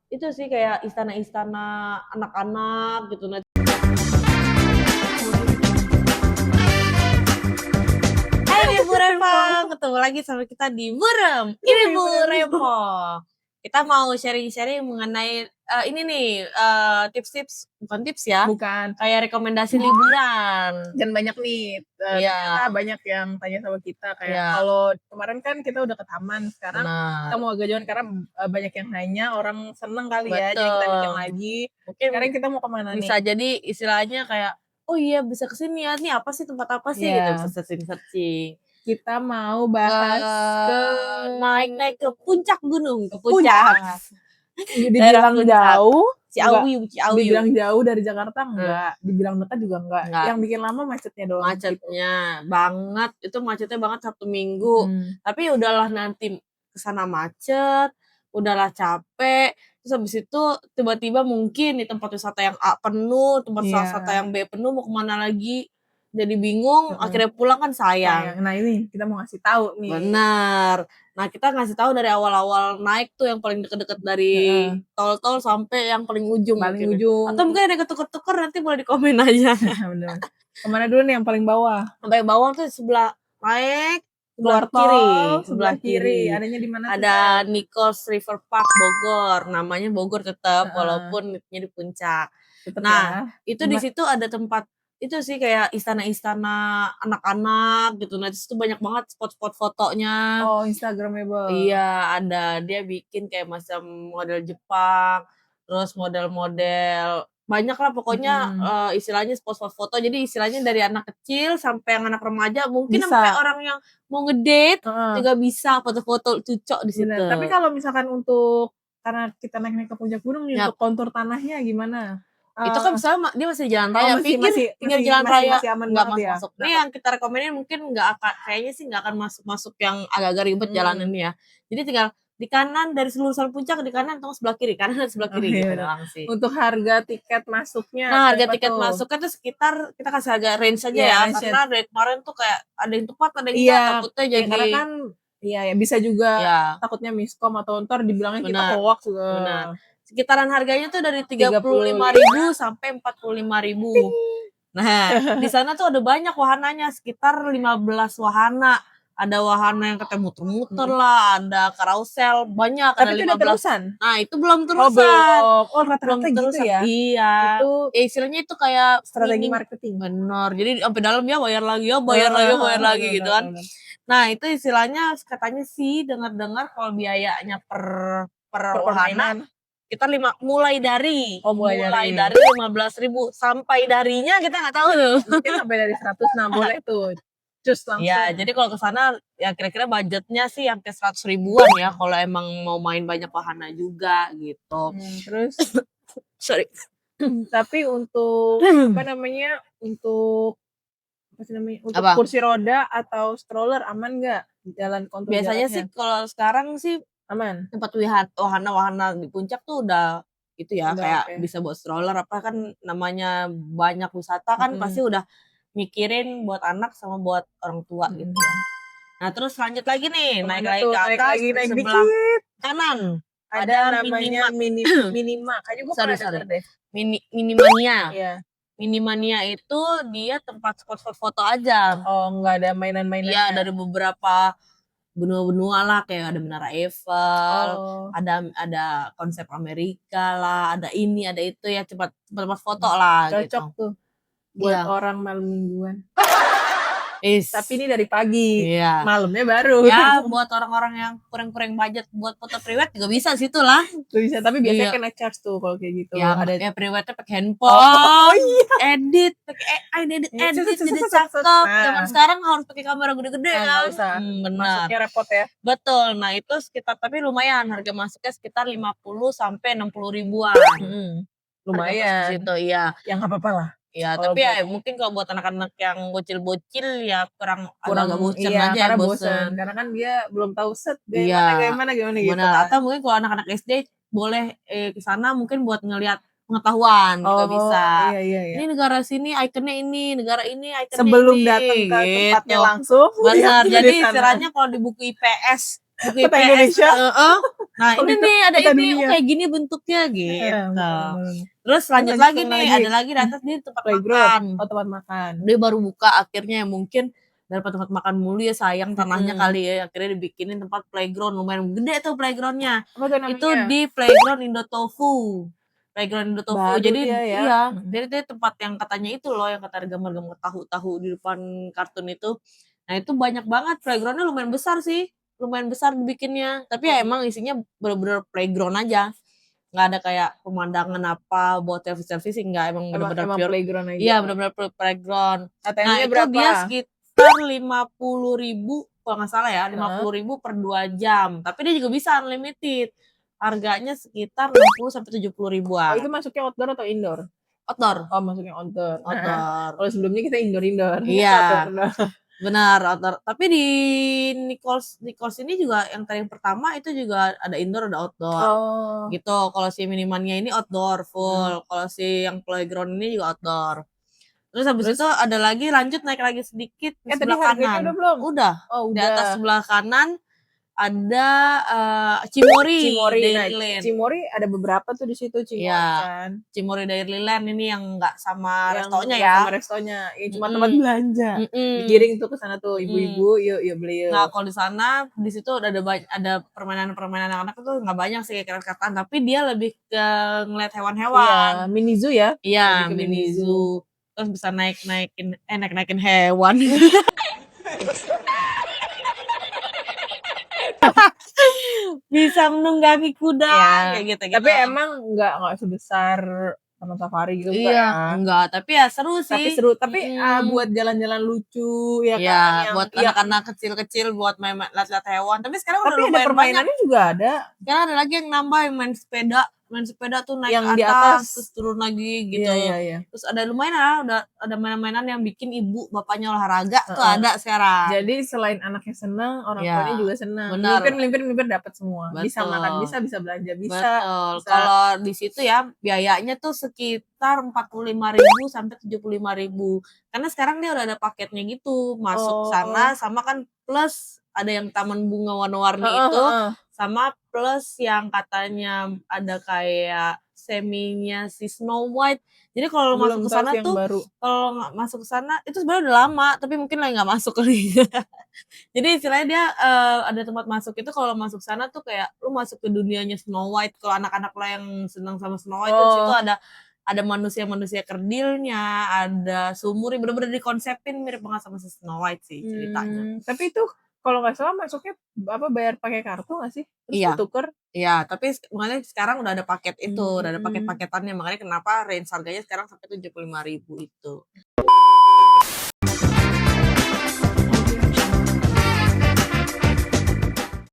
itu sih kayak istana-istana anak-anak gitu. Nah, hai Bu Rempong, ketemu lagi sama kita di Burem. Ini Bu Rempong. Kita mau sharing-sharing mengenai ini nih tips-tips, bukan tips ya, Bukan. kayak rekomendasi liburan. Dan banyak nih, Iya. ternyata banyak yang tanya sama kita kayak Iya. kalau kemarin kan kita udah ke taman, sekarang Benar. kita mau agak jauh karena banyak yang nanya, orang seneng kali ya, jadi kita Betul. bikin lagi. Mungkin Sekarang kita mau kemana nih? bisa jadi istilahnya kayak, oh iya bisa kesini ya, nih apa sih tempat apa sih gitu, Iya. bisa searching-searching. Kita mau bahas ke naik ke puncak gunung, ke Puncak. puncak. Dibilang jauh, Ciawi. dibilang jauh dari Jakarta enggak, dibilang dekat juga enggak. Yang bikin lama macetnya doang. Macetnya banget, itu macetnya banget Sabtu Minggu. Tapi udahlah nanti kesana macet, udahlah capek. Terus habis itu tiba-tiba mungkin di tempat wisata yang A penuh, tempat wisata yang B penuh, mau kemana lagi? Jadi bingung, akhirnya pulang kan sayang. Nah ini kita mau ngasih tahu nih. Benar. Nah kita ngasih tahu dari awal-awal naik tuh yang paling deket-deket dari tol-tol sampai yang paling ujung. Atau mungkin ada ketuker-tuker, nanti boleh di komen aja. Bener. Kemana dulu nih yang paling bawah? Sampai bawah tuh sebelah naik sebelah kiri. Adanya di mana? Ada Nikos River Park Bogor. Namanya Bogor tetap walaupun di puncak. Nah, itu di situ ada tempat itu sih kayak istana-istana anak-anak gitu. Nah, itu banyak banget spot-spot fotonya. Oh, Instagramable. Iya, ada. Dia bikin kayak macam model Jepang, terus model-model banyak lah pokoknya istilahnya spot-spot foto. Jadi istilahnya dari anak kecil sampai yang anak remaja, mungkin sampai orang yang mau ngedate juga bisa foto-foto cucok di situ. Tapi kalau misalkan karena kita naik ke puncak gunung nih, untuk kontur tanahnya gimana? Itu kan misalnya dia masih jalan raya, tinggal jalan raya nggak masuk. Ini yang kita rekomenin mungkin kayaknya sih nggak akan masuk yang agak-agak ribet jalan ini ya. Jadi tinggal di kanan dari lulusan puncak, di kanan atau sebelah kiri, kanan dan sebelah kiri gitu doang sih. Untuk harga tiket masuknya? Nah, harga tiket masuknya tuh sekitar, kita kasih harga range aja ya, karena dari kemarin tuh kayak ada yang tepat, ada yang enggak, takutnya jadi karena kan ya bisa juga takutnya miskom atau ntar dibilangnya kita hoax juga. Benar. Sekitaran harganya tuh dari 35.000 sampai 45.000. Nah, di sana tuh ada banyak wahananya, sekitar 15 wahana. Ada wahana yang katanya muter-muter lah, ada carousel, banyak. Tapi ada 15. Itu terusan? Nah, itu belum terusan. Oh, rata-rata gitu ya? Iya. Itu istilahnya itu kayak strategi marketing. Bener. Jadi sampai dalam ya bayar lagi gitu kan. Nah, itu istilahnya katanya sih dengar-dengar kalau biayanya per wahana kita mulai dari 15.000 sampai darinya kita nggak tahu tuh. Mungkin sampai dari 100, nah boleh tuh. Just langsung. Ya, jadi kalau ke sana ya kira-kira budgetnya sih sampai 100 ribuan ya kalau emang mau main banyak wahana juga gitu. Terus sorry. Tapi untuk untuk kursi roda atau stroller aman nggak jalan kontur? Biasanya sih kalau sekarang sih aman. Tempat wahana-wahana di puncak tuh udah itu ya, kayak bisa buat stroller apa kan, namanya banyak wisata kan pasti udah mikirin buat anak sama buat orang tua gitu ya. Nah terus lanjut lagi nih, naik lagi ke atas, sebelah kanan ada namanya Minima. Kayaknya gue pernah denger deh. Minimania. Minimania itu dia tempat spot-spot foto aja. Oh, nggak ada mainan-mainannya. Iya, dari beberapa benua-benua lah, kayak ada Menara Eiffel, ada konsep Amerika lah, ada ini, ada itu ya, tempat foto lah. Cocok gitu. Tuh buat orang malam mingguan. Tapi ini dari pagi, malamnya baru. Ya, buat orang-orang yang kurang-kurang budget buat foto private juga bisa situ lah. Bisa, tapi biasanya kena charge tuh kalau kayak gitu. Ya, ada private pakai handphone, edit, pakai edit jadi cakep. Zaman sekarang harus pakai kamera gede-gede kan. Benar. Masuknya repot ya. Betul. Nah, itu sekitar, tapi lumayan harga masuknya sekitar 50 sampai 60 ribuan. Lumayan. Situ, iya. Yang nggak apa-apa lah. Ya, tapi ya mungkin kalau buat anak-anak yang bocil-bocil ya agak bosan aja karena bosan. Karena kan dia belum tahu gimana gitu. Atau mungkin kalau anak-anak SD boleh ke sana mungkin buat ngelihat pengetahuan juga bisa. Iya. Ini negara sini ikonnya ini, negara ini ikonnya sebelum ini. datang ke tempatnya langsung. Benar. Jadi istilahnya kalau di buku IPS, Indonesia, Nah Oh, ini nih ada peta ini, dunia. kayak gini bentuknya gitu. Bener. Terus lanjut lagi nih, ada lagi di atas nih tempat makan. Oh, tempat makan. Dia baru buka akhirnya, mungkin daripada tempat makan mulu ya sayang tanahnya kali ya, akhirnya dibikinin tempat playground, lumayan gede tuh playgroundnya. Apa tuh namanya? Itu di Playground Indotofu. Playground Indotofu. Baru Jadi dia ya. iya, dia tempat yang katanya itu loh, yang kata ada gambar-gambar tahu-tahu di depan kartun itu. Nah itu banyak banget, playgroundnya lumayan besar sih, lumayan besar dibikinnya. Tapi ya emang isinya bener-bener playground aja. Nggak ada kayak pemandangan apa buat selfie-selfie sih, nggak, emang bener-bener pure playground aja. iya bener-bener playground. Nah ATM-nya itu berapa? dia sekitar 50.000 kalau nggak salah ya, 50.000 per 2 jam. Tapi dia juga bisa unlimited. Harganya sekitar 60 sampai 70 ribuan. Oh, itu masuknya outdoor atau indoor? Outdoor. Oh, masuknya outdoor. Outdoor. Kalau sebelumnya kita indoor. Iya. Benar, outdoor. Tapi di Nichols ini juga yang tadi yang pertama itu juga ada indoor ada outdoor. Oh. Gitu. Kalau si minimannya ini outdoor full. Kalau si yang playground ini juga outdoor. Terus habis itu ada lagi lanjut naik lagi sedikit di sebelah kanan. Udah belum? Udah. Oh, Di udah. atas sebelah kanan ada Cimory Dairyland. Cimory ada beberapa tuh di situ Cimory kan. Cimory Dairyland ini yang enggak sama restonya ya. Sama restonya, cuma tempat belanja. Digiring tuh ke sana tuh ibu-ibu, yuk beli yuk. Nah, kalau di sana di situ ada permainan-permainan anak-anak tuh enggak banyak sih kayak kata, tapi dia lebih ke ngeliat hewan-hewan. Iya, mini zoo ya? Iya, mini zoo. Terus bisa naik-naikin hewan. Bisa menunggangi kuda kayak gitu. Tapi emang enggak sebesar Taman Safari gitu Iya, enggak, tapi ya seru sih. Tapi seru, tapi buat jalan-jalan lucu ya kan. Buat anak-anak kecil-kecil buat lihat-lihat hewan. Tapi sekarang udah lumayan ada permainannya juga ada. Sekarang ada lagi yang nambah yang main sepeda tuh naik yang ke atas, di atas terus turun lagi gitu. Iya. Terus ada lumayan udah ada mainan-mainan yang bikin ibu bapaknya olahraga tuh ada sekarang. Jadi selain anaknya senang, orang tuanya juga senang. Melipir dapat semua. Betul. Bisa makan, bisa belanja, bisa. Betul. Kalau di situ ya biayanya tuh sekitar 45.000 sampai 75.000. Karena sekarang dia udah ada paketnya gitu, masuk sana sama kan plus ada yang taman bunga warna-warni itu sama plus yang katanya ada kayak seminya si Snow White. Jadi kalau masuk ke sana tuh kalau nggak masuk ke sana itu sebenarnya udah lama, tapi mungkin lagi nggak masuk kali. Jadi istilahnya dia ada tempat masuk itu kalau masuk sana tuh kayak lu masuk ke dunianya Snow White. Kalau anak-anak lo yang senang sama Snow White di situ ada manusia-manusia kerdilnya, ada sumur, bener-bener dikonsepin mirip banget sama si Snow White sih ceritanya. Tapi itu kalau nggak salah masuknya bayar pakai kartu nggak sih? Terus tuker? Iya, tapi makanya sekarang udah ada paket itu, udah ada paket-paketannya, makanya kenapa range harganya sekarang sampai 75.000 itu.